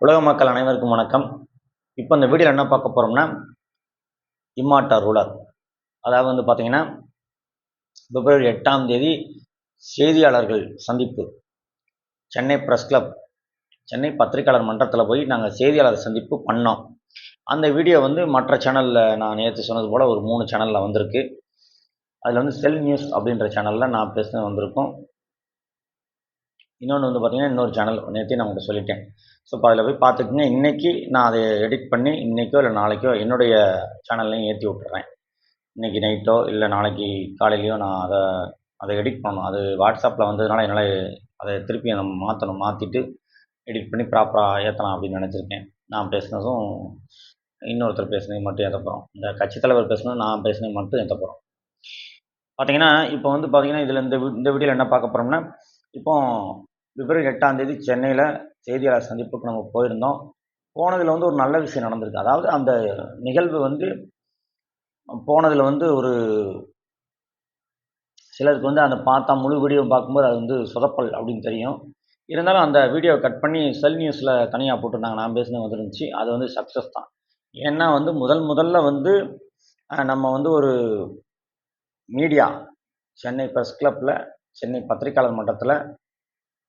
உலக மக்கள் அனைவருக்கும் வணக்கம். இப்போ இந்த வீடியோவில் என்ன பார்க்க போகிறோம்னா, இம்மார்டல் ரூலர். அதாவது பார்த்தீங்கன்னா, பிப்ரவரி 8ஆம் தேதி செய்தியாளர்கள் சந்திப்பு. சென்னை பிரஸ் கிளப், சென்னை பத்திரிகையாளர் மன்றத்தில் போய் நாங்கள் செய்தியாளர் சந்திப்பு பண்ணோம். அந்த வீடியோ மற்ற சேனலில் நான் நேற்று சொன்னது போல் ஒரு 3 சேனலில் வந்திருக்கு. அதில் செல் நியூஸ் அப்படின்ற சேனலில் நான் பேசுனது வந்திருக்கும். இன்னொன்று பார்த்தீங்கன்னா, இன்னொரு சேனல் நேற்றே நான் உங்கள்கிட்ட சொல்லிட்டேன். ஸோ இப்போ அதில் போய் பார்த்துக்குங்க. இன்றைக்கி நான் அதை எடிட் பண்ணி இன்றைக்கோ இல்லை நாளைக்கோ என்னுடைய சேனல்லையும் ஏற்றி விட்டுறேன். இன்றைக்கி நைட்டோ இல்லை நாளைக்கு காலையிலையோ நான் அதை எடிட் பண்ணணும். அது வாட்ஸ்அப்பில் வந்ததுனால என்னால் அதை திருப்பி நம்ம மாற்றிட்டு எடிட் பண்ணி ப்ராப்பராக ஏற்றலாம் அப்படின்னு நினச்சிருக்கேன். நான் பேசுனதும் இன்னொருத்தர் பேசுனது மட்டும் ஏற்ற போகிறோம். இந்த கட்சித் தலைவர் பேசுனது நான் பேசுனது மட்டும் ஏற்ற போகிறோம். பார்த்தீங்கன்னா இப்போ பார்த்தீங்கன்னா இதில் இந்த வீடியோவில் என்ன பார்க்க போகிறோம்னா, இப்போ பிப்ரவரி 8ஆம் தேதி சென்னையில் செய்தியாளர் சந்திப்புக்கு நம்ம போயிருந்தோம். போனதில் ஒரு நல்ல விஷயம் நடந்திருக்கு. அதாவது அந்த நிகழ்வு போனதில் ஒரு சிலருக்கு அந்த பார்த்தா முழு வீடியோ பார்க்கும்போது அது சொதப்பல் அப்படின்னு தெரியும். இருந்தாலும் அந்த வீடியோவை கட் பண்ணி செல் நியூஸில் தனியாக போட்டிருந்தாங்க. நான் பேசினது வந்துருந்துச்சு. அது சக்ஸஸ் தான். ஏன்னா முதல்ல நம்ம ஒரு மீடியா சென்னை பிரஸ் கிளப்பில், சென்னை பத்திரிகையாளர் மன்றத்தில்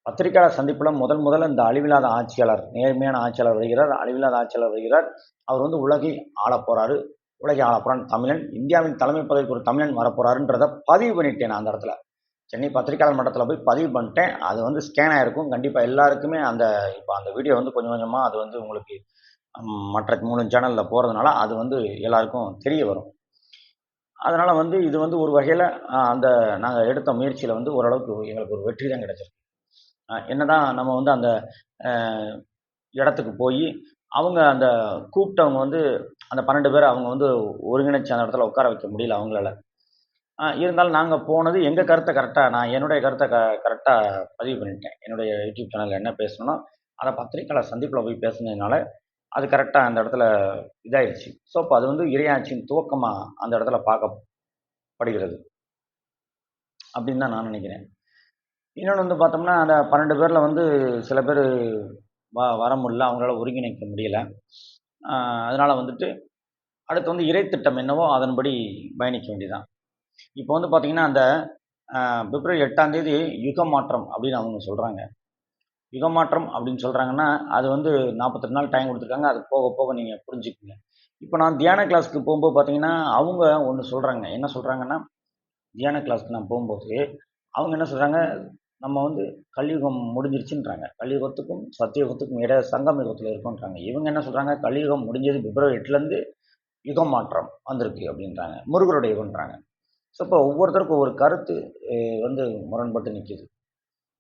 பத்திரிகையாளர் சந்திப்பில் முதல்ல இந்த அழிவில்லாத ஆட்சியாளர், நேர்மையான ஆட்சியாளர் வருகிறார். அழிவில்லாத ஆட்சியாளர் வருகிறார். அவர் உலகை ஆளப் போகிறாரு. உலகை ஆளப் போகிறான் தமிழன். இந்தியாவின் தலைமை பதவிக்கு ஒரு தமிழன் வரப்போகிறாருன்றதை பதிவு பண்ணிட்டேன். நான் அந்த இடத்துல சென்னை பத்திரிகையாளர் மன்றத்தில் போய் பதிவு பண்ணிட்டேன். அது ஸ்கேன் ஆகிருக்கும். கண்டிப்பாக எல்லாருக்குமே இப்போ அந்த வீடியோ கொஞ்சம் கொஞ்சமாக அது உங்களுக்கு மற்ற 3 சேனலில் போகிறதுனால அது எல்லாருக்கும் தெரிய வரும். அதனால் இது ஒரு வகையில் அந்த நாங்கள் எடுத்த முயற்சியில் ஓரளவுக்கு எங்களுக்கு ஒரு வெற்றி தான் கிடைச்சிருக்கு. என்னதான் நம்ம அந்த இடத்துக்கு போய் அவங்க அந்த கூப்பிட்டவங்க அந்த 12 பேர் அவங்க ஒருங்கிணைச்சு அந்த இடத்துல உட்கார வைக்க முடியல அவங்களால. இருந்தாலும் நாங்கள் போனது எங்கள் கருத்தை கரெக்டாக, நான் என்னுடைய கருத்தை கரெக்டாக பதிவு பண்ணிட்டேன். என்னுடைய யூடியூப் சேனலில் என்ன பேசணும்னா அதை பத்திரிகையாளர் சந்திப்பில் போய் பேசுனதுனால அது கரெக்டாக அந்த இடத்துல இதாயிடுச்சு. ஸோ இப்போ அது இறையாட்சியின் துவக்கமாக அந்த இடத்துல பார்க்கப்படுகிறது அப்படின்னு தான் நான் நினைக்கிறேன். இன்னொன்று பார்த்தோம்னா அந்த 12 பேரில் சில பேர் வர முடியல, அவங்களால ஒருங்கிணைக்க முடியல. அதனால் அடுத்து இறை திட்டம் என்னவோ அதன்படி பயணிக்க வேண்டியதான். இப்போ பார்த்தீங்கன்னா அந்த பிப்ரவரி 8ஆம் தேதி யுக மாற்றம் அப்படின்னு அவங்க சொல்கிறாங்க. யுக மாற்றம் அப்படின்னு சொல்கிறாங்கன்னா அது 48 நாள் டைம் கொடுத்துருக்காங்க. அது போக போக நீங்கள் புரிஞ்சுக்குங்க. இப்போ நான் தியான கிளாஸ்க்கு போகும்போது பார்த்தீங்கன்னா அவங்க ஒன்று சொல்கிறாங்க. என்ன சொல்கிறாங்கன்னா, தியான கிளாஸ்க்கு நான் போகும்போது அவங்க என்ன சொல்கிறாங்க, நம்ம கலியுகம் முடிஞ்சிருச்சுன்றாங்க. கலியுகத்துக்கும் சத்தியுகத்துக்கும் இடையே சங்கம் யுகத்தில் இருக்குன்றாங்க. இவங்க என்ன சொல்கிறாங்க, கலியுகம் முடிஞ்சது பிப்ரவரி 8லேருந்து யுகம் மாற்றம் வந்திருக்கு அப்படின்றாங்க. முருகருடைய யுகன்றாங்க. ஸோ இப்போ ஒவ்வொருத்தருக்கும் ஒரு கருத்து முரண்பட்டு நிற்கிது.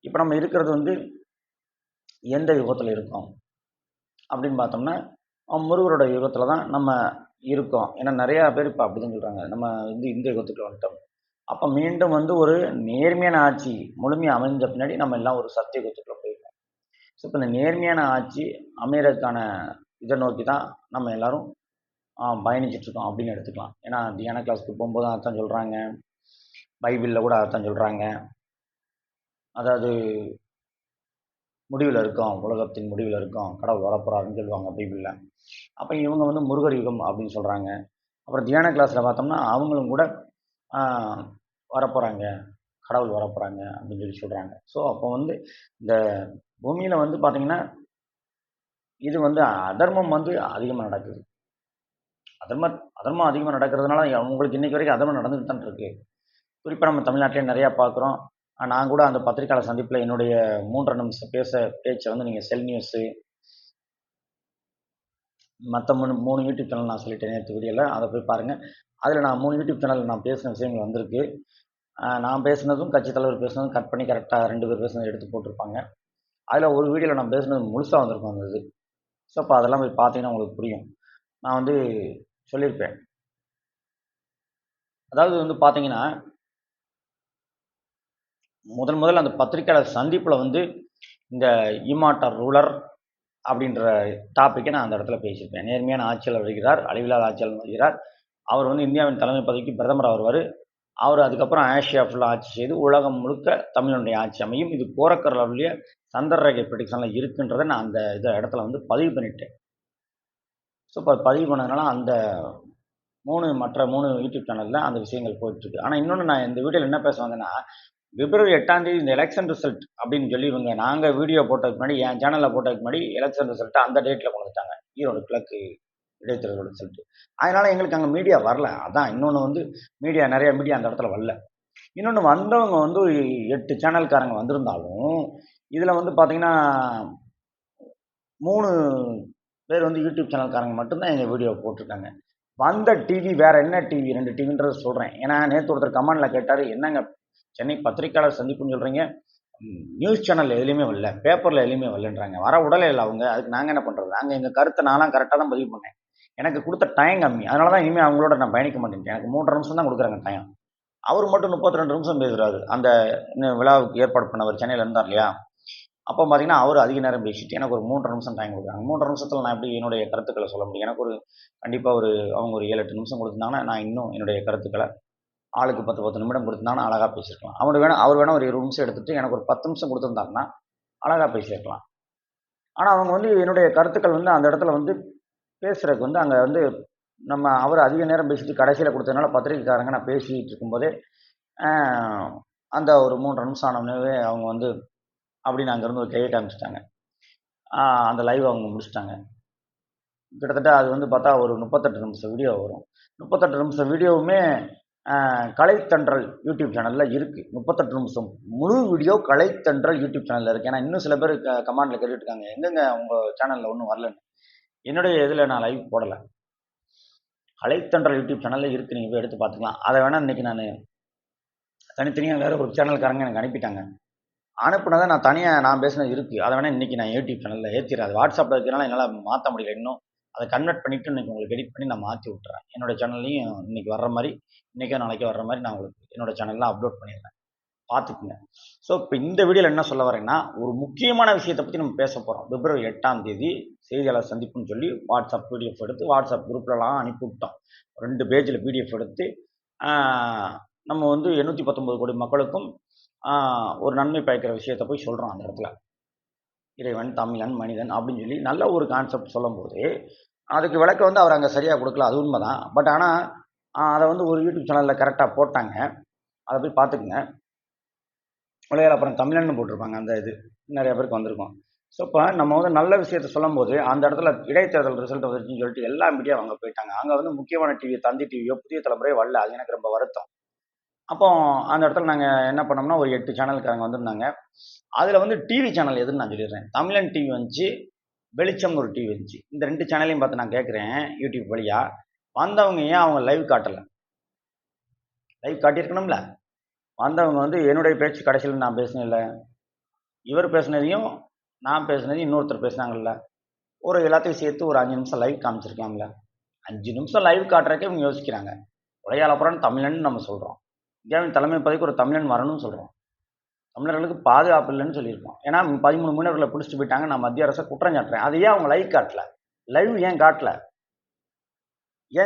இப்போ நம்ம இருக்கிறது எந்த யுகத்தில் இருக்கோம் அப்படின்னு பார்த்தோம்னா, முருகரோட யுகத்தில் தான் நம்ம இருக்கோம். ஏன்னா நிறையா பேர் இப்போ அப்படி தான் சொல்கிறாங்க, நம்ம இந்த யுகத்துக்கு வந்துட்டோம். அப்போ மீண்டும் ஒரு நேர்மையான ஆட்சி முழுமையாக அமைஞ்ச பின்னாடி நம்ம எல்லாம் ஒரு சத்தியுகத்துக்குள்ள போயிருக்கோம். ஸோ இப்போ இந்த நேர்மையான ஆட்சி அமையறதுக்கான இதை நோக்கி தான் நம்ம எல்லாரும் பயணிச்சிட்ருக்கோம் அப்படின்னு எடுத்துக்கலாம். ஏன்னா தியான கிளாஸ்க்கு போகும்போது அதான் சொல்கிறாங்க, பைபிளில் கூட அதான் சொல்கிறாங்க. அதாவது முடிவில் இருக்கோம், உலகத்தின் முடிவில் இருக்கோம், கடவுள் வரப்போறாருன்னு சொல்லுவாங்க பைபிளில். அப்போ இவங்க முருகர் யுகம் அப்படின்னு சொல்கிறாங்க. அப்புறம் தியான கிளாஸில் பார்த்தோம்னா அவங்களும் கூட வரப்போகிறாங்க, கடவுள் வரப்போகிறாங்க அப்படின்னு சொல்கிறாங்க. ஸோ அப்போ இந்த பூமியில் பார்த்தீங்கன்னா இது அதர்மம் அதிகமாக நடக்குது. அதர்மம் அதிகமாக நடக்கிறதுனால உங்களுக்கு இன்றைக்கி வரைக்கும் அதர்மம் நடந்துட்டு தான் இருக்குது. குறிப்பாக நம்ம தமிழ்நாட்டிலே நிறையா பார்க்குறோம். நான் கூட அந்த பத்திரிகையாளர் சந்திப்பில் என்னுடைய 3 நிமிஷம் பேச்சை நீங்கள் செல் நியூஸு மற்ற 3 யூடியூப் சேனல் நான் சொல்லிட்டேன் நேற்று வீடியோவில், அதை போய் பாருங்கள். அதில் நான் 3 யூடியூப் சேனலில் நான் பேசின விஷயங்கள் வந்திருக்கு. நான் பேசுனதும் கட்சித் தலைவர் பேசுனதும் கட் பண்ணி கரெக்டாக 2 பேர் பேசுனதை எடுத்து போட்டிருப்பாங்க. அதில் ஒரு வீடியோவில் நான் பேசுனது முழுசாக வந்திருக்கும் அந்த இது. ஸோ அப்போ அதெல்லாம் போய் பார்த்தீங்கன்னா உங்களுக்கு புரியும். நான் சொல்லியிருப்பேன். அதாவது பார்த்தீங்கன்னா முதல்ல அந்த பத்திரிகையாளர் சந்திப்பில் இந்த இம்மார்டல் ரூலர் அப்படின்ற டாப்பிக்கை நான் அந்த இடத்துல பேசியிருப்பேன். நேர்மையான ஆட்சியாளர் வருகிறார், அழிவில்லாத ஆட்சியாளர் வருகிறார். அவர் இந்தியாவின் தலைமை பதவிக்கு பிரதமராக வருவார். அவர் அதுக்கப்புறம் ஆசியா ஃபுல்லாக ஆட்சி செய்து உலகம் முழுக்க தமிழனுடைய ஆட்சி அமையும். இது கோரக்கரவுடைய சந்திரரேகை ப்ரெடிக்ஷனில் இருக்குன்றதை நான் அந்த இடத்துல வந்து பதிவு பண்ணிட்டேன். ஸோ இப்போ பதிவு பண்ணதுனால அந்த மற்ற 3 யூடியூப் சேனலில் அந்த விஷயங்கள் போயிட்டுருக்கு. ஆனால் இன்னொன்று நான் இந்த வீடியோவில் என்ன பேச வந்தேன்னா, பிப்ரவரி 8ஆம் தேதி இந்த எலெக்ஷன் ரிசல்ட் அப்படின்னு சொல்லி இவங்க நாங்கள் வீடியோ போட்டதுக்கு முன்னாடி என் சேனலில் போட்டதுக்கு முன்னாடி எலெக்ஷன் ரிசல்ட்டை அந்த டேட்டில் கொண்டு வந்துட்டாங்க. ஈரோடு கிழக்கு இடைத்தேர்தலோட ரிசல்ட். அதனால் எங்களுக்கு அங்கே மீடியா வரல. அதான் இன்னொன்று வந்து நிறைய மீடியா அந்த இடத்துல வரல. இன்னொன்று வந்தவங்க வந்து 8 சேனல்காரங்க வந்திருந்தாலும் இதில் வந்து பார்த்தீங்கன்னா 3 பேர் வந்து யூடியூப் சேனல்காரங்க மட்டும்தான் எங்கள் வீடியோ போட்டிருக்காங்க. வந்த டிவி வேற என்ன டிவி 2 டிவின்றத சொல்கிறேன். ஏன்னா நேற்று ஒருத்தர் கமெண்டில் கேட்டார், என்னங்க சென்னை பத்திரிக்கையாளர் சந்திப்புன்னு சொல்கிறீங்க, நியூஸ் சேனல் எதுலேயுமே வரல, பேப்பரில் எதுலேயுமே வரலன்றாங்க. வர உடலை இல்லை அவங்க, அதுக்கு நாங்கள் என்ன பண்ணுறது? நாங்கள் எங்கள் கருத்தை நான்லாம் கரெக்டாக தான் பதிவு பண்ணேன். எனக்கு கொடுத்த டைம் கம்மி, அதனால தான் இனிமேல் அவங்களோட நான் பயணிக்க மாட்டேன். எனக்கு 3.5 நிமிஷம் தான் கொடுக்குறாங்க டைம். அவர் மட்டும் 32 நிமிஷம் பேசுகிறாரு. அந்த விழாவுக்கு ஏற்பாடு பண்ணவர் சென்னையில் இருந்தார் இல்லையா, அப்போ பார்த்தீங்கன்னா அவர் அதிக நேரம் பேசிட்டு எனக்கு ஒரு 3.5 நிமிஷம் டைம் கொடுக்குறாங்க. 3.5 நிமிஷத்தில் நான் எப்படி என்னுடைய கருத்துக்களை சொல்ல முடியும்? எனக்கு ஒரு கண்டிப்பாக அவங்க ஒரு 7-8 நிமிஷம் கொடுத்துருந்தாங்கன்னா நான் இன்னும் என்னுடைய கருத்துக்களை ஆளுக்கு 10-10 நிமிடம் கொடுத்துருந்தாங்கன்னா அழகாக பேசியிருக்கலாம். அவர் வேணால் ஒரு 20 நிமிஷம் எடுத்துகிட்டு எனக்கு ஒரு 10 நிமிஷம் கொடுத்துருந்தாங்கன்னா அழகாக பேசியிருக்கலாம். ஆனால் அவங்க வந்து என்னுடைய கருத்துக்கள் வந்து அந்த இடத்துல வந்து பேசுகிறதுக்கு வந்து அங்கே வந்து அவர் அதிக நேரம் பேசிட்டு கடைசியில் கொடுத்ததுனால பத்திரிக்கைக்காரங்க நான் பேசிகிட்டு இருக்கும்போதே அந்த ஒரு 3.5 நிமிஷம் ஆனவனவே அவங்க வந்து அப்படின்னு அங்கேருந்து ஒரு கையை காமிச்சிட்டாங்க. அந்த லைவ் அவங்க முடிச்சிட்டாங்க. கிட்டத்தட்ட அது வந்து பார்த்தா ஒரு 38 நிமிஷம் வீடியோ வரும். 38 நிமிஷம் வீடியோவுமே கலைத்தன்றல் யூடியூப் சேனலில் இருக்குது. 38 நிமிஷம் முழு வீடியோ கலைத்தன்றல் யூடியூப் சேனலில் இருக்குது. ஏன்னா இன்னும் சில பேர் கமெண்டில் கேட்டுட்ருக்காங்க, எங்கெங்க உங்கள் சேனலில் ஒன்றும் வரலன்னு. என்னுடைய இதில் நான் லைவ் போடலை. கலைத்தன்றல் யூடியூப் சேனலில் இருக்குது, நீங்கள் போய் எடுத்து பார்த்துக்கலாம். அதை வேணால் இன்றைக்கி நான் தனித்தனியாக வேறு ஒரு சேனல்காரங்க எனக்கு அனுப்பிட்டாங்க. அனுப்புனதை நான் தனியாக நான் பேசினது இருக்குது, அதை வேணால் இன்றைக்கி நான் யூடியூப் சேனலில் ஏற்றிடுறேன். அது வாட்ஸ்அப்பில் இருக்கிறனால என்னால் மாற்ற முடியல. இன்னும் அதை கன்வெர்ட் பண்ணிவிட்டு இன்றைக்கி உங்களுக்கு எடிட் பண்ணி நான் மாற்றி விட்டுறேன். என்னோடய சேனல்லையும் இன்றைக்கி வர்ற மாதிரி, இன்றைக்கோ நாளைக்கோ வர்ற மாதிரி நான் உங்களுக்கு என்னோடய சேனலில் அப்லோட் பண்ணிடுறேன், பார்த்துக்குங்க. ஸோ இப்போ இந்த வீடியோவில் என்ன சொல்ல வரேன்னா, ஒரு முக்கியமான விஷயத்தை பற்றி நம்ம பேச போகிறோம். பிப்ரவரி 8ஆம் தேதி செய்தியாளர் சந்திப்புன்னு சொல்லி வாட்ஸ்அப் பிடிஎஃப் எடுத்து வாட்ஸ்அப் குரூப்லலாம் அனுப்பிவிட்டோம். 2 பேஜில் பிடிஎஃப் எடுத்து நம்ம வந்து 819 கோடி மக்களுக்கும் ஒரு நன்மை பயக்கிற விஷயத்தை போய் சொல்கிறோம். அந்த இடத்துல இறைவன், தமிழன், மனிதன் அப்படின்னு சொல்லி நல்ல ஒரு கான்செப்ட் சொல்லும்போது அதுக்கு விளக்க வந்து அவர் அங்கே சரியாக கொடுக்கல, அது உண்மை தான். பட் ஆனால் அதை வந்து ஒரு யூடியூப் சேனலில் கரெக்டாக போட்டாங்க, அதை போய் பார்த்துக்குங்க. விளையாட அப்புறம் தமிழன்னு போட்டிருப்பாங்க, அந்த இது நிறைய பேருக்கு வந்திருக்கும். ஸோ இப்போ நம்ம வந்து நல்ல விஷயத்தை சொல்லும்போது அந்த இடத்துல இடைத்தேர்தல் ரிசல்ட் வந்துருச்சுன்னு சொல்லிட்டு எல்லா மீடியாவும் அங்கே போயிட்டாங்க. அங்கே வந்து முக்கியமான டிவி தந்தி டிவியோ புதிய தலைமுறையோ வரல. அது எனக்கு ரொம்ப வருத்தம். அப்போ அந்த இடத்துல நாங்கள் என்ன பண்ணோம்னா ஒரு 8 சேனல்காரங்க வந்திருந்தாங்க. அதில் வந்து டிவி சேனல் எதுன்னு நான் சொல்லிடுறேன். தமிழன் டிவி வந்துச்சு, வெளிச்சம்னு ஒரு டிவி இருந்துச்சு. இந்த 2 சேனலையும் பார்த்து நான் கேட்குறேன், யூடியூப் வழியாக வந்தவங்க ஏன் அவங்க லைவ் காட்டலை? லைவ் காட்டியிருக்கணும்ல. வந்தவங்க வந்து என்னுடைய பேச்சு கடைசியில் நான் பேசினேன்ல, இவர் பேசுனதையும் நான் பேசுனதையும் இன்னொருத்தர் பேசுனாங்கல்ல, ஒரு எல்லாத்தையும் சேர்த்து ஒரு 5 நிமிஷம் லைவ் காமிச்சிருக்கலாம்ல. 5 நிமிஷம் லைவ் காட்டுறதுக்கே இவங்க யோசிக்கிறாங்க. உடையாளப்புறம் தமிழன் நம்ம சொல்கிறோம், இந்தியாவின் தலைமை பதவிக்கு ஒரு தமிழன் வரணும்னு சொல்கிறோம், தமிழர்களுக்கு பாதுகாப்பு இல்லைன்னு சொல்லியிருக்கோம். ஏன்னா 13 மீனவர்களை பிடிச்சிட்டு போயிட்டாங்க, நான் மத்திய அரசை குற்றம் சாட்டுறேன். அது ஏன் அவங்க லைவ் காட்டல? லைவ் ஏன்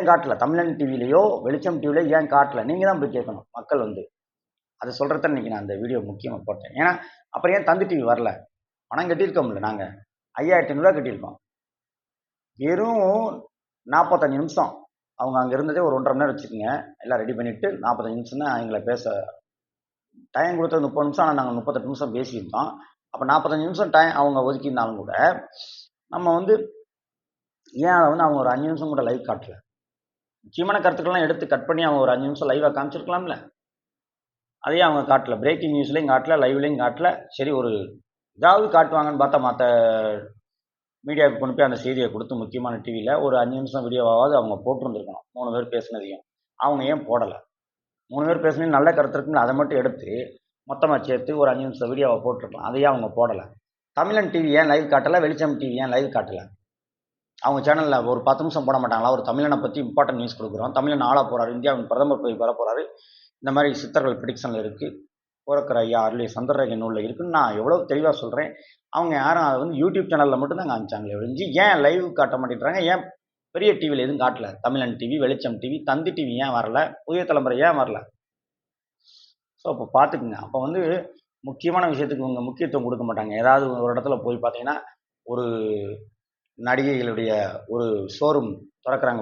காட்டல? தமிழன் டிவிலையோ வெளிச்சம் டிவிலையோ ஏன் காட்டல? நீங்கள் தான் போய் கேட்கணும். மக்கள் வந்து அதை சொல்கிறத இன்றைக்கி நான் அந்த வீடியோ முக்கியமாக போட்டேன். ஏன்னா அப்புறம் ஏன் தந்தி டிவி வரல? பணம் கட்டியிருக்கோம்ல, நாங்கள் 5500 கட்டியிருக்கோம். வெறும் 45 நிமிஷம் அவங்க அங்கே இருந்ததே ஒரு 1.5 மணி நேரம் வச்சுக்கோங்க. எல்லாம் ரெடி பண்ணிவிட்டு 45 நிமிஷம் தான் எங்களை பேச டைம் கொடுத்தது. 30 நிமிஷம், ஆனால் நாங்கள் 38 நிமிஷம் பேசியிருந்தோம். அப்போ 45 நிமிஷம் டைம் அவங்க ஒதுக்கியிருந்தாலும் கூட நம்ம வந்து ஏன் அதை வந்து அவங்க ஒரு 5 நிமிஷம் கூட லைவ் காட்டல? முக்கியமான கருத்துக்கள்லாம் எடுத்து கட் பண்ணி அவங்க ஒரு 5 நிமிஷம் லைவாக காமிச்சிருக்கலாம்ல. அதையே அவங்க காட்டல. பிரேக்கிங் நியூஸ்லையும் காட்டல, லைவ்லையும் காட்டல. சரி, ஒரு ஏதாவது காட்டுவாங்கன்னு பார்த்தா மற்ற மீடியாவுக்கு கொண்டு போய் அந்த செய்தியை கொடுத்து முக்கியமான டிவியில் ஒரு 5 நிமிஷம் வீடியோவாவது அவங்க போட்டிருந்துருக்கணும். 3 பேர் பேசுனதையும் அவங்க ஏன் போடலை? 3 பேர் பேசுனதையும் நல்ல கருத்து இருக்குன்னு அதை மட்டும் எடுத்து மொத்தமாக சேர்த்து ஒரு 5 நிமிஷம் வீடியோவை போட்டிருக்கலாம். அதையே அவங்க போடலை. தமிழன் டிவி ஏன் லைவ் காட்டலை? வெளிச்சம் டிவி ஏன் லைவ் காட்டலை? அவங்க சேனலில் ஒரு 10 நிமிஷம் போட மாட்டாங்களா? ஒரு தமிழனை பற்றி இம்பார்ட்டன்ட் நியூஸ் கொடுக்குறோம், தமிழன் ஆள போகிறாரு, இந்தியாவின் பிரதமர் போய் வர போகிறாரு, இந்த மாதிரி சித்தர்கள் ப்ரிடிக்ஷனில் இருக்குது, போரக்கர் ஐயா அருளிய சந்திரரேகை நூலில் இருக்குன்னு நான் எவ்வளோ தெளிவாக சொல்கிறேன். அவங்க யாரும் அதை வந்து யூடியூப் சேனலில் மட்டும்தான் காமிச்சாங்களே ஒழிஞ்சு ஏன் லைவ் காட்ட மாட்டேங்கிறாங்க? ஏன் பெரிய டிவியில் எதுவும் காட்டல? தமிழன் டிவி, வெளிச்சம் டிவி, தந்தி டிவி ஏன் வரல? புதிய தலைமுறை ஏன் வரல? ஸோ அப்போ பார்த்துக்குங்க. அப்போ வந்து முக்கியமான விஷயத்துக்கு இவங்க முக்கியத்துவம் கொடுக்க மாட்டாங்க. ஏதாவது ஒரு இடத்துல போய் பார்த்தீங்கன்னா, ஒரு நடிகைகளுடைய ஒரு ஷோரூம் திறக்கிறாங்க.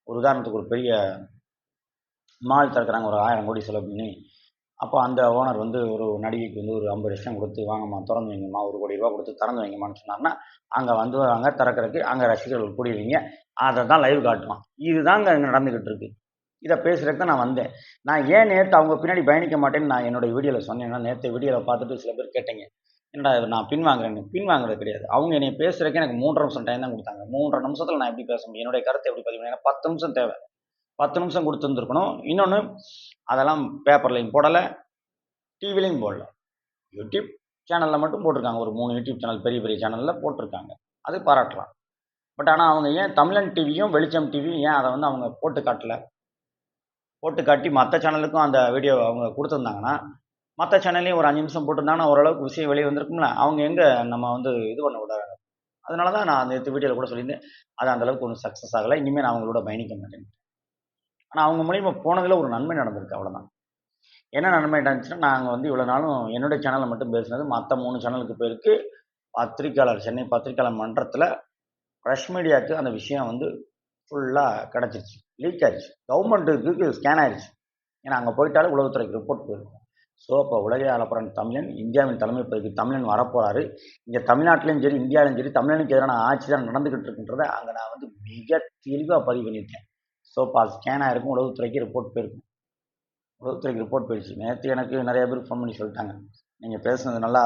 ஒரு உதாரணத்துக்கு ஒரு பெரிய மால் திறக்கிறாங்க. ஒரு 1000 கோடி செலவு பண்ணி. அப்போ அந்த ஓனர் வந்து ஒரு நடிகைக்கு வந்து ஒரு 50 லட்சம் கொடுத்து, "வாங்கம்மா திறந்து வைங்கம்மா, ரூ. 1,00,00,000 கொடுத்து திறந்து வைங்கம்மான்னு" சொன்னாருன்னா, அங்க வந்துருவாங்க திறக்கறக்கு. அங்க ரசிகர்கள் கூடிருவீங்க. அத தான் லைவ் காட்டுவான். இதுதாங்க இங்க நடந்துகிட்டு இருக்கு. இத பேசுறதுக்கு தான் நான் வந்தேன். நான் ஏன் நேத்து அவங்க பின்னாடி பயணிக்க மாட்டேன்னு நான் என்னோட வீடியோல சொன்னேன்னா, நேத்து வீடியோல பார்த்துட்டு சில பேர் கேட்டீங்க. "என்னடா இது நான் பின்வாங்குறேன்னு." பின்வாங்குறது கிடையாது. அவங்க என்னைய பேசுறதுக்கு எனக்கு 3 1/2 நிமிஷம் டைம் தான் குடுத்தாங்க. 3 1/2 நிமிஷத்துல நான் எப்படி பேச முடியும்? என்னுடைய கருத்த எப்படி பதிவு பண்ண? எனக்கு 10 நிமிஷம் தேவை. 10 நிமிஷம் குடுத்திருந்திருக்கணும். இன்னொன்னு, அதெல்லாம் பேப்பர்லயும் போடல, டிவிலயும் போடல. யூடியூப் சேனல்ல மட்டும் போட்டிருக்காங்க. ஒரு 3 யூடியூப் சேனல் பெரிய பெரிய சேனல்ல போட்டிருக்காங்க. அது பாராட்டலாம். பட் ஆனா அவங்க ஏன் தமிழன் டிவியும், வெளிச்சம் டிவியும் ஏன் அத வந்து அவங்க போட்டு காட்டல? போட்டு காட்டி மத்த சேனலுக்கும் அந்த வீடியோ அவங்க குடுத்திருந்தாங்கன்னா, மத்த சேனல்லயும் ஒரு 5 நிமிஷம் போட்டிருந்தாங்கன்னா, ஓரளவுக்கு விஷயம் வெளிய வந்திருக்கும்ல. அவங்க எங்க நம்ம வந்து இது பண்ண விடுறாங்க. அதனால தான் நான் நேத்து வீடியோல கூட சொல்லியிருந்தேன். அது அந்த அளவுக்கு ஒண்ணும் சக்சஸ் ஆகல. இனிமே நான் அவங்களோட பயணிக்க மாட்டேன். ஆனா அவங்க மூலியமா போனதுல ஒரு நன்மை நடந்திருக்கு அவ்வளவுதான். என்ன நன்மை நடந்துச்சுன்னா, நாங்க வந்து இவ்வளவு நாளும் என்னுடைய சேனல்ல மட்டும் பேசினது, மத்த 3 சேனலுக்கு போயிருக்கு. பத்திரிக்கையாளர் சென்னை பத்திரிக்கையாளர் மன்றத்துல பிரஸ் மீடியாக்கு அந்த விஷயம் வந்து ஃபுல்லா கிடைச்சிருச்சு. லீக் ஆயிருச்சு. கவர்மெண்ட்டுக்கு ஸ்கேன் ஆயிருச்சு. ஏன்னா அங்க போயிட்டாலே உளவுத்துறைக்கு ரிப்போர்ட் போயிருக்கும். ஸோ அப்போ உலகை ஆளப்போறான் தமிழன், இந்தியாவின் தலைமை பதவிக்கு தமிழன் வரப்போறாரு. இங்க தமிழ்நாட்டிலும் சரி, இந்தியாவிலும் சரி, தமிழனுக்கு எதிரான ஆட்சி தான் நடந்துகிட்டு இருக்குன்றத அங்க நான் வந்து மிக தெளிவா பதிவு பண்ணியிருக்கேன். ஸோ அப்போ அது ஸ்கேன் ஆயிருக்கும். உளவுத்துறைக்கு ரிப்போர்ட் போயிருக்கும். உளவுத்துறைக்கு ரிப்போர்ட் போயிடுச்சு. நேத்து எனக்கு நெறைய பேர் ஃபோன் பண்ணி சொல்லிட்டாங்க. நீங்க பேசுனது நல்லா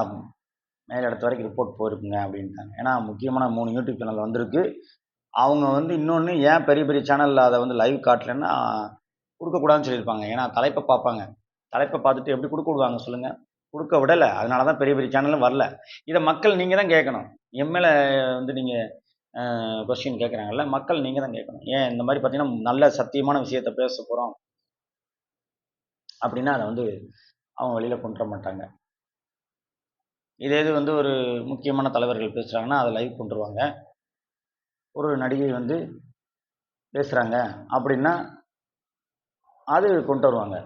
மேல் இடத்து வரைக்கும் ரிப்போர்ட் போயிருக்குங்க அப்படின்ட்டாங்க. ஏன்னா முக்கியமான 3 யூடியூப் சேனல் வந்திருக்கு. அவங்க வந்து இன்னொன்னு ஏன் பெரிய பெரிய சேனல்ல அத வந்து லைவ் காட்டலன்னா, குடுக்கக்கூடாதுன்னு சொல்லியிருப்பாங்க. ஏன்னா தலைப்ப பார்ப்பாங்க. தலைப்ப பார்த்துட்டு எப்படி குடுக்க விடுவாங்க சொல்லுங்க? குடுக்க விடல. அதனால தான் பெரிய பெரிய சேனலும் வரல. இத மக்கள் நீங்க தான் கேட்கணும். என் மேல வந்து நீங்க கொஸ்டின் கேட்கறாங்கல்ல, மக்கள் நீங்க தான் கேட்கணும். ஏன் இந்த மாரி பார்த்தீங்கன்னா, நல்ல சத்தியமான விஷயத்த பேச போறோம் அப்படின்னா, அத வந்து அவங்க வெளியில கொண்டு வர மாட்டாங்க. இதே இது வந்து ஒரு முக்கியமான தலைவர்கள் பேசுறாங்கன்னா, அத லைவ் கொண்டுருவாங்க. ஒரு நடிகை வந்து பேசுறாங்க அப்படின்னா, அது கொண்டு வருவாங்க.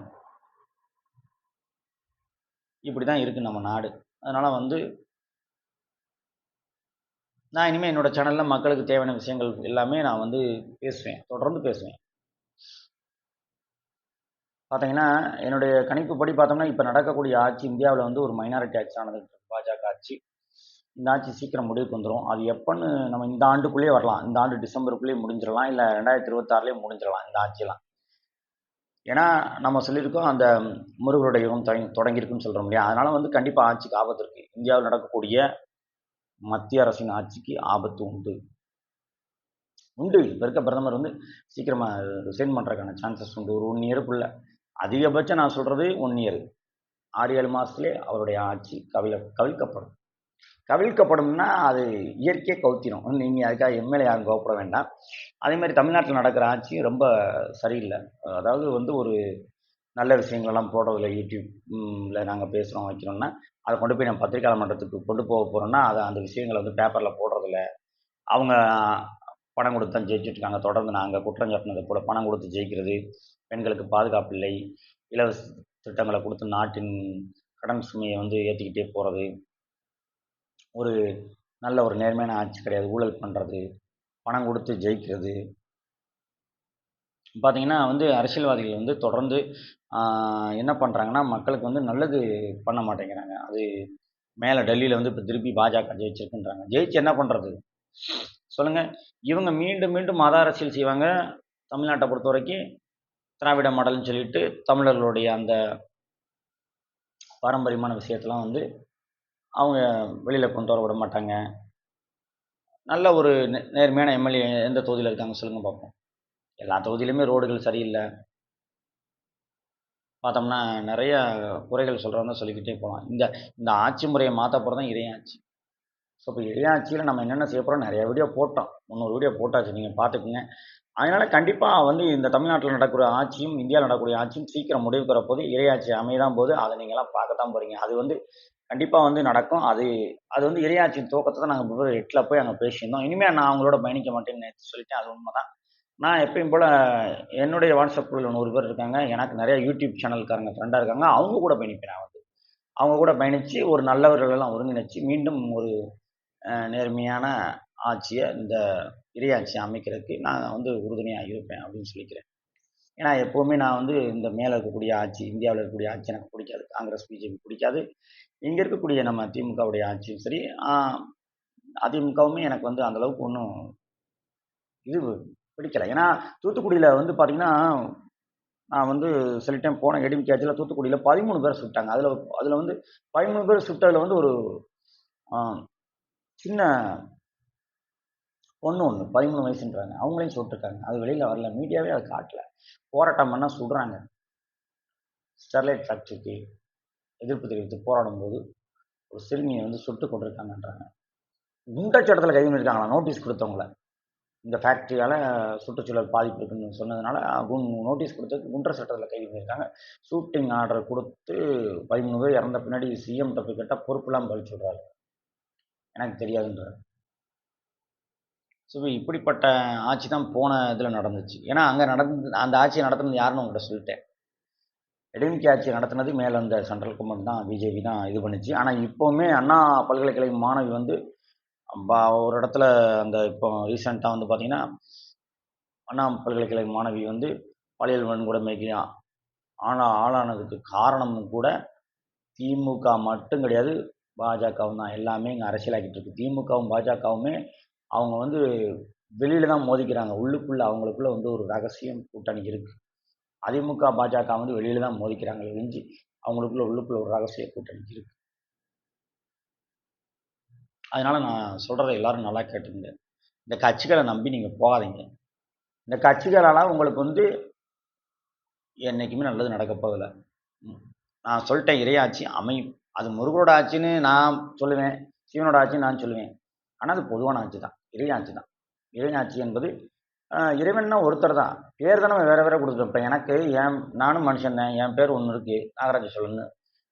இப்படிதான் இருக்கு நம்ம நாடு. அதனால வந்து நான் இனிமே என்னோட சேனல்ல மக்களுக்கு தேவையான விஷயங்கள் எல்லாமே நான் வந்து பேசுவேன். தொடர்ந்து பேசுவேன். பார்த்தீங்கன்னா, என்னுடைய கணிப்புப்படி பார்த்தோம்னா, இப்ப நடக்கக்கூடிய ஆட்சி இந்தியாவுல வந்து ஒரு மைனாரிட்டி ஆட்சி தான் நடந்துட்டு இருக்கு. பாஜக ஆட்சி. இந்த ஆட்சி சீக்கிரம் முடிவுக்கு வந்துரும். அது எப்பன்னு நம்ம இந்த ஆண்டுக்குள்ளேயே வரலாம். இந்த ஆண்டு டிசம்பருக்குள்ளேயே முடிஞ்சிரலாம். இல்ல 2026லயே முடிஞ்சிரலாம் இந்த ஆட்சியெல்லாம். ஏன்னா, நம்ம சொல்லியிருக்கோம் அந்த முருகருடைய யுகம் தொடங்கியிருக்குன்னு சொல்றோம் இல்லையா? அதனால வந்து கண்டிப்பா ஆட்சிக்கு ஆபத்து இருக்கு. இந்தியாவுல நடக்கக்கூடிய மத்திய அரசின் ஆட்சிக்கு ஆபத்து உண்டு. உண்டு. இப்ப இருக்க பிரதமர் வந்து சீக்கிரமா ரிசைன் பண்றதுக்கான சான்சஸ் உண்டு. ஒரு 1 இயர்க்குள்ள. அதிகபட்சம் நான் சொல்றது 1 இயர். 6, 7 மாசத்திலே அவருடைய ஆட்சி கவிழ்க்கப்படும். கவிழ்க்கப்படும்னா, அது இயற்கையே கவுத்திரும். நீங்க அதுக்காக எம்.எல்.ஏ யாரும் கோவப்பட வேண்டாம். அதே மாரி தமிழ்நாட்டுல நடக்கிற ஆட்சியும் ரொம்ப சரியில்ல. அதாவது வந்து ஒரு நல்ல விஷயங்களெல்லாம் போடுறதில்ல யூடியூப் ல நாங்க பேசுறோம், வைக்கிறோம்னா, அத கொண்டு போய் நம்ம பத்திரிக்கையாளர் மன்றத்துக்கு கொண்டு போக போறோம்னா, அத அந்த விஷயங்கள வந்து பேப்பர்ல போடுறதில்ல. அவங்க பணம் குடுத்து தான் ஜெயிச்சுட்டு இருக்காங்க. தொடர்ந்து நாங்க குற்றம் சாட்டுனது போல பணம் குடுத்து ஜெயிக்கிறது, பெண்களுக்கு பாதுகாப்பு இல்லை, இலவச திட்டங்கள குடுத்து நாட்டின் கடன் சுமைய வந்து ஏத்திக்கிட்டே போறது, ஒரு நல்ல ஒரு நேர்மையான ஆட்சி கிடையாது. ஊழல் பண்றது, பணம் குடுத்து ஜெயிக்கிறது. பார்த்தீங்கன்னா வந்து அரசியல்வாதிகள் வந்து தொடர்ந்து ஆ என்ன பண்றாங்கன்னா, மக்களுக்கு வந்து நல்லது பண்ண மாட்டேங்கிறாங்க. அது மேல டெல்லியில வந்து இப்ப திருப்பி பாஜக ஜெயிச்சிருக்குன்றாங்க. ஜெயிச்சு என்ன பண்றது? சொல்லுங்க. இவங்க மீண்டும் மீண்டும் மத அரசியல் செய்வாங்க. தமிழ்நாட்ட பொறுத்தவரைக்கும் திராவிட மாடல்ன்னு சொல்லிட்டு தமிழர்களுடைய அந்த பாரம்பரியமான விஷயத்தலாம் வந்து அவங்க வெளியில கொண்டு வர விட மாட்டாங்க. நல்ல ஒரு நேர்மையான எம்.எல்.ஏ எந்த தொகுதியில இருக்காங்க சொல்லுங்க பார்ப்போம். எல்லா தொகுதியிலுமே ரோடுகள் சரியில்ல. பார்த்தோம்னா நெறைய குறைகள் சொல்றவங்க சொல்லிக்கிட்டே போலாம். இந்த இந்த ஆட்சி முறைய மாத்த போறது தான் இறையாட்சி. ஸோ, இப்ப இறையாட்சியில நம்ம என்னென்ன செய்ய போறோம் நெறைய வீடியோ போட்டோம். 300 வீடியோ போட்டாச்சு. நீங்க பார்த்துக்கங்க. அதனால கண்டிப்பா வந்து இந்த தமிழ்நாட்டுல நடக்கக்கூடிய ஆட்சியும், இந்தியால நடக்கக்கூடிய ஆட்சியும் சீக்கிரம் முடிவுக்கு வரப்போது. இறையாட்சி அமையதான் போது. அத நீங்கலாம் பார்க்கத்தான் போறீங்க. அது வந்து கண்டிப்பா வந்து நடக்கும். அது அது வந்து இறையாட்சியின் துவக்கத்த தான் நாங்க பிப்ரவரி 8ல போய் அங்க பேசியிருந்தோம். இனிமே நான் அவங்களோட பயணிக்க மாட்டேன்னு நேத்து சொல்லிட்டேன். அது உண்மதான். நான் எப்பயும் போல் என்னுடைய வாட்ஸ்அப் குழுவில் 100 பேர் இருக்காங்க. எனக்கு நிறைய யூடியூப் சேனல்காரங்க ஃப்ரெண்டாக இருக்காங்க. அவங்க கூட பயணிப்பேன் நான் வந்து. அவங்க கூட பயணித்து ஒரு நல்லவர்களெல்லாம் ஒருங்கிணைச்சு மீண்டும் ஒரு நேர்மையான ஆட்சியை இந்த இறையாட்சியை அமைக்கிறதுக்கு நான் வந்து உறுதுணையாக இருப்பேன் அப்படின்னு சொல்லிக்கிறேன். ஏன்னா எப்போவுமே நான் வந்து இந்த மேலே இருக்கக்கூடிய ஆட்சி, இந்தியாவில் இருக்கக்கூடிய ஆட்சி எனக்கு பிடிக்காது. காங்கிரஸ், பிஜேபி பிடிக்காது. இங்கே இருக்கக்கூடிய நம்ம திமுகவுடைய ஆட்சியும் சரி, அதிமுகவுமே எனக்கு வந்து அந்தளவுக்கு ஒன்றும் இது பிடிக்கல. ஏன்னா தூத்துக்குடியில் வந்து பார்த்தீங்கன்னா, நான் வந்து சில டைம் போன ஏடிஎம்கே ஆட்சியில் தூத்துக்குடியில் 13 பேரை சுட்டாங்க. அதில் வந்து 13 பேர் சுட்டதில் வந்து ஒரு சின்ன பொண்ணு ஒன்று 13 வயசுன்றாங்க. அவங்களையும் சுட்டுருக்காங்க. அது வெளியில் வரல. மீடியாவே அதை காட்டல. போராட்டம் பண்ணால் சுடுறாங்க. ஸ்டெர்லைட் ஃபேக்ட்ரிக்கு எதிர்ப்பு தெரிவித்து போராடும்போது ஒரு சிறுமியை வந்து சுட்டு கொண்டிருக்காங்கன்றாங்க. குண்டச்சட்டத்தில் கைது பண்ணியிருக்காங்களா நோட்டீஸ் கொடுத்தவங்கள. இந்த ஃபேக்ட்ரியால் சுற்றுச்சூழல் பாதிப்பு இருக்குன்னு சொன்னதுனால நோட்டீஸ் கொடுத்ததுக்கு குண்டர் சட்டத்தில் கைது பண்ணியிருக்காங்க. ஷூட்டிங் ஆர்டர் கொடுத்து 13 பேர் இறந்த பின்னாடி சிஎம் தப்பி கேட்டால் பொறுப்புலாம் பழிச்சு விடுறாரு. எனக்கு தெரியாதுன்றார். ஸோ இப்படிப்பட்ட ஆட்சி தான் போன இதில் நடந்துச்சு. ஏன்னா அங்கே அந்த ஆட்சியை நடத்துனது யாருன்னு உங்கள்கிட்ட சொல்லிட்டேன். ஏடிஎம்கே ஆட்சி நடத்துனது மேலே இந்த சென்ட்ரல் கவர்மெண்ட் தான், பிஜேபி தான் இது பண்ணிச்சு. ஆனால் இப்போவுமே அண்ணா பல்கலைக்கழக மாணவி வந்து ஒரு இடத்துல அந்த இப்போ ரீசெண்டாக வந்து பார்த்தீங்கன்னா, அண்ணா பல்கலைக்கழக மாணவி வந்து பாலியல் வன்கொடுமைக்கு ஆளானதுக்கு காரணமும் கூட திமுக மட்டும் கிடையாது, பாஜகவும் தான். எல்லாமே இங்கே அரசியலாக்கிட்டு இருக்கு. திமுகவும் பாஜகவுமே அவங்க வந்து வெளியில தான் மோதிக்கிறாங்க. உள்ளுக்குள்ள அவங்களுக்குள்ள வந்து ஒரு ரகசியம் கூட்டணி இருக்கு. அதிமுக பாஜக வந்து வெளியில தான் மோதிக்கிறாங்களே ஒழிஞ்சு உள்ளுக்குள்ள ஒரு ரகசிய கூட்டணி இருக்கு. அதனால நான் சொல்றதை எல்லாரும் நல்லா கேட்டுங்க. இந்த கட்சிகளை நம்பி நீங்க போகாதீங்க. இந்த கட்சிகளால் உங்களுக்கு வந்து என்னைக்குமே நல்லது நடக்க போதில்லை. நான் சொல்லிட்டேன், இறையாட்சி அமையும். அது முருகனோட ஆட்சின்னு நான் சொல்லுவேன், சிவனோட ஆட்சின்னு நான் சொல்லுவேன். ஆனால் அது பொதுவான ஆட்சி தான், இறையாட்சி தான். இறையாட்சி என்பது இறைவன்னா ஒருத்தர் தான். பேர் தானே வேறு வேறு கொடுத்துட்டோம். இப்போ எனக்கு நானும் மனுஷன் தான். என் பேர் ஒன்று இருக்குது, நாகராஜ சோழன்னு.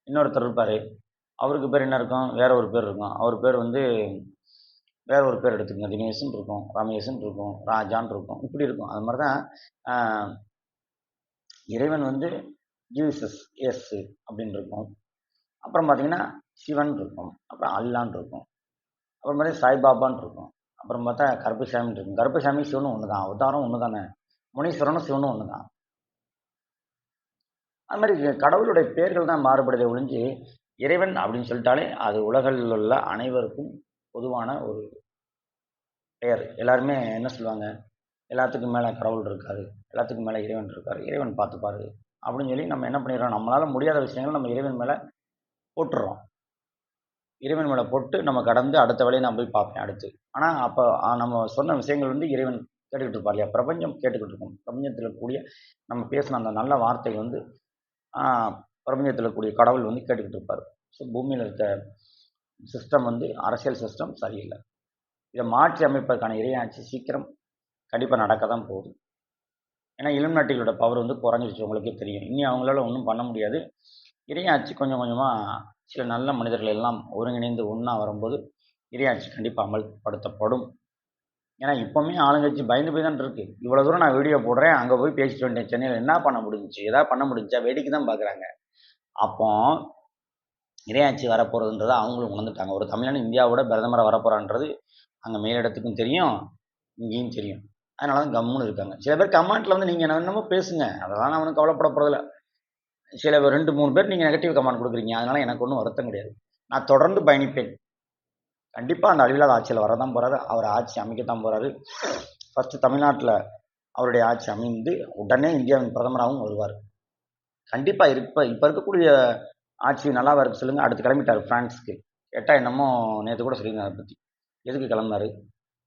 இன்னொருத்தர் இருப்பார், அவருக்கு பேர் என்ன இருக்கும், வேற ஒரு பேர் இருக்கும். அவர் பேர் வந்து வேற ஒரு பேர் எடுத்துக்கோங்க, தினேஷன் இருக்கும், ரமேஷன் இருக்கும், ராஜான் இருக்கும், இப்படி இருக்கும். அது மாதிரி தான் இறைவன் வந்து ஜீசஸ், எஸ் அப்படின்னு இருக்கும். அப்புறம் பார்த்தீங்கன்னா சிவன் இருக்கும், அப்புறம் அல்லான்னு இருக்கும், அப்புறம் பார்த்தா சாய்பாபான்னு இருக்கும், அப்புறம் பார்த்தா கருப்பசாமின்னு இருக்கும். கருப்பசாமி சிவனும் ஒன்று தான், அவதாரம் ஒன்று தானே. முனீஸ்வரனும் சிவனும் ஒன்று தான். அது மாதிரி கடவுளுடைய பேர்கள் தான் மாறுபடுதே ஒழிஞ்சு இறைவன் அப்படின்னு சொல்லிட்டாலே அது உலகில் உள்ள அனைவருக்கும் பொதுவான ஒரு பெயர். எல்லாருமே என்ன சொல்லுவாங்க, எல்லாத்துக்கும் மேலே கடவுள் இருக்காரு, எல்லாத்துக்கும் மேலே இறைவன் இருக்காரு, இறைவன் பார்த்துப்பாரு அப்படின்னு சொல்லி நம்ம என்ன பண்ணிடுறோம், நம்மளால் முடியாத விஷயங்கள் நம்ம இறைவன் மேலே போட்டுடுறோம். இறைவன் மேலே போட்டு நம்ம கடந்து அடுத்த வேலையை நான் போய் பார்ப்பேன் அடுத்து. ஆனால் அப்போ நம்ம சொன்ன விஷயங்கள் வந்து இறைவன் கேட்டுக்கிட்டு இருப்பார் இல்லையா, பிரபஞ்சம் கேட்டுக்கிட்டு இருக்கும். பிரபஞ்சத்தில் கூடிய நம்ம பேசின அந்த நல்ல வார்த்தை வந்து பிரபஞ்சத்தில் கூடிய கடவுள் வந்து கேட்டுக்கிட்டு இருப்பார். ஸோ பூமியில் இருக்க சிஸ்டம் வந்து அரசியல் சிஸ்டம் சரியில்லை. இதை மாற்றி அமைப்பதற்கான இறையாட்சி சீக்கிரம் கண்டிப்பாக நடக்க தான் போகுது. ஏன்னா இலுமினாட்டிகளோட பவர் வந்து குறைஞ்சிருச்சு, உங்களுக்கே தெரியும். இனி அவங்களால ஒன்றும் பண்ண முடியாது. இறையாட்சி கொஞ்சம் கொஞ்சமாக சில நல்ல மனிதர்கள் எல்லாம் ஒருங்கிணைந்து ஒன்றா வரும்போது இறையாட்சி கண்டிப்பாக அமல்படுத்தப்படும். ஏன்னா இப்போவுமே ஆளுங்கட்சி பயந்து போய் தான் இருக்குது. இவ்வளோ தூரம் நான் வீடியோ போடுறேன், அங்கே போய் பேசிட்டு வந்துட்டேன், சென்னையில் என்ன பண்ண முடிஞ்சிச்சு, எதாவது பண்ண முடிஞ்சா, வேடிக்கை தான் பார்க்குறாங்க. அப்போ இறையாட்சி வரப்போகிறதுன்றதை அவங்களும் உணர்ந்துட்டாங்க. ஒரு தமிழன் இந்தியாவோட பிரதமராக வரப்போகிறான்றது அங்கே மேலிடத்துக்கும் தெரியும், இங்கேயும் தெரியும். அதனால தான் கம்முன்னு இருக்காங்க. சில பேர் கமெண்ட்டில் வந்து நீங்கள் என்னமோ பேசுங்க, அதெல்லாம் நான் ஒன்றும் கவலைப்பட போகிறதில்ல. சில 2-3 பேர் நீங்கள் நெகட்டிவ் கமெண்ட் கொடுக்குறீங்க, அதனால் எனக்கு ஒன்றும் வருத்தம் கிடையாது. நான் தொடர்ந்து பயணிப்பேன். கண்டிப்பாக அந்த அழிவில்லாத ஆட்சியில் வரதான் போகிறாரு. அவர் ஆட்சி அமைக்கத்தான் போகிறாரு. ஃபஸ்ட்டு தமிழ்நாட்டில் அவருடைய ஆட்சி அமைந்து உடனே இந்தியாவின் பிரதமராகவும் வருவார். கண்டிப்பாக இப்போ இருக்கக்கூடிய ஆட்சி நல்லாவா இருக்கு சொல்லுங்கள். அடுத்து கிளம்பிட்டார் ஃப்ரான்ஸுக்கு. கேட்டால் என்னமோ நேற்று கூட சொல்லியிருந்தேன் அதை பற்றி. எதுக்கு கிளம்புனாரு?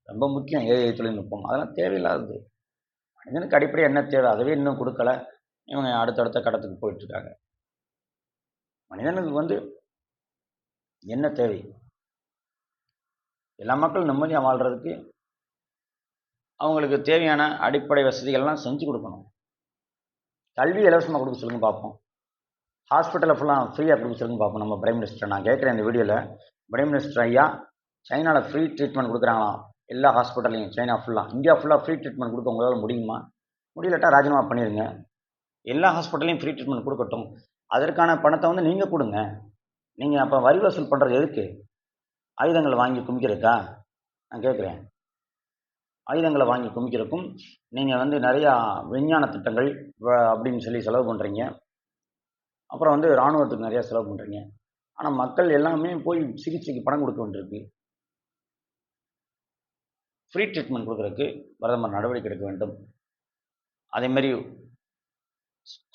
ரொம்ப முக்கியம் ஏஐ தொழில்நுட்பம். அதெல்லாம் தேவையில்லாதது. மனிதனுக்கு அடிப்படையாக என்ன தேவை, அதுவே இன்னும் கொடுக்கல. இவங்க அடுத்தடுத்த கட்டத்துக்கு போயிட்டுருக்காங்க. மனிதனுக்கு வந்து என்ன தேவை, எல்லா மக்களும் நிம்மதியாக வாழ்கிறதுக்கு அவங்களுக்கு தேவையான அடிப்படை வசதிகள்லாம் செஞ்சு கொடுக்கணும். கல்வி இலவசமாக கொடுக்க சொல்லுங்க பார்ப்போம். ஹாஸ்பிட்டலில் ஃபுல்லாக ஃப்ரீயாக கொடுக்க சொல்லுங்க பார்ப்போம். நம்ம பிரைம் மினிஸ்டர் நான் கேட்குறேன் இந்த வீடியோவில், பிரைம் மினிஸ்டர் ஐயா, சைனாவில் ஃப்ரீ ட்ரீட்மெண்ட் கொடுக்குறாங்களாம். எல்லா ஹாஸ்பிட்டல்லையும் சைனா ஃபுல்லாக, இந்தியா ஃபுல்லாக ஃப்ரீ ட்ரீட்மெண்ட் கொடுக்க உங்களால் முடியுமா? முடியலட்டா ராஜினாமா பண்ணிடுங்க. எல்லா ஹாஸ்பிட்டல்லையும் ஃப்ரீ ட்ரீட்மெண்ட் கொடுக்கட்டும். அதற்கான பணத்தை வந்து நீங்கள் கொடுங்க. நீங்கள் அப்போ வரி வசூல் பண்ணுறது எதுக்கு? ஆயுதங்களை வாங்கி குமிக்கிறதுக்கா? நான் கேட்குறேன். ஆயுதங்களை வாங்கி குமிக்கிறதுக்கும் நீங்கள் வந்து நிறையா விஞ்ஞான திட்டங்கள் அப்படின்னு சொல்லி செலவு பண்ணுறீங்க. அப்புறம் வந்து இராணுவத்துக்கு நிறையா செலவு பண்ணுறீங்க. ஆனால் மக்கள் எல்லாமே போய் சிகிச்சைக்கு பணம் கொடுக்க வேண்டியிருக்கு. ஃப்ரீ ட்ரீட்மெண்ட் கொடுக்குறதுக்கு பிரதமர் நடவடிக்கை எடுக்க வேண்டும். அதேமாரி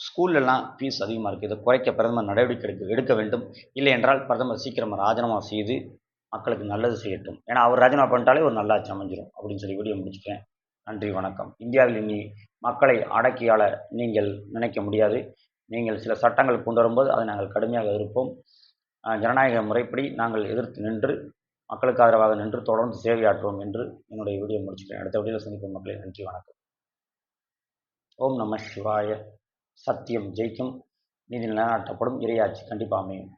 ஸ்கூல்லலாம் ஃபீஸ் அதிகமாக இருக்குது. இதை குறைக்க பிரதமர் நடவடிக்கை எடுக்க வேண்டும். இல்லை என்றால் பிரதமர் சீக்கிரமாக ராஜினாமா செய்து மக்களுக்கு நல்லது செய்யட்டும். ஏன்னா அவர் ராஜினாமா பண்ணிட்டாலே ஒரு நல்ல ஆட்சி அமைஞ்சிரும் அப்படின்னு சொல்லி வீடியோ முடிச்சுக்கிறேன். நன்றி, வணக்கம். இந்தியாவில் இனி மக்களை அடக்கியாள நீங்கள் நினைக்க முடியாது. நீங்கள் சில சட்டங்கள் கொண்டு வரும்போது அதை நாங்கள் கடுமையாக எதிர்ப்போம். ஜனநாயக முறைப்படி நாங்கள் எதிர்த்து நின்று மக்களுக்கு ஆதரவாக நின்று தொடர்ந்து சேவையாற்றுவோம் என்று என்னுடைய வீடியோ முடிச்சுக்கிறேன். அடுத்த வீடியோவில் சந்திப்போம் மக்களே. நன்றி, வணக்கம். ஓம் நம சிவாய. சத்தியம் ஜெயிக்கும். நீதி நிலைநாட்டப்படும். இறையாட்சி கண்டிப்பாக அமையும்.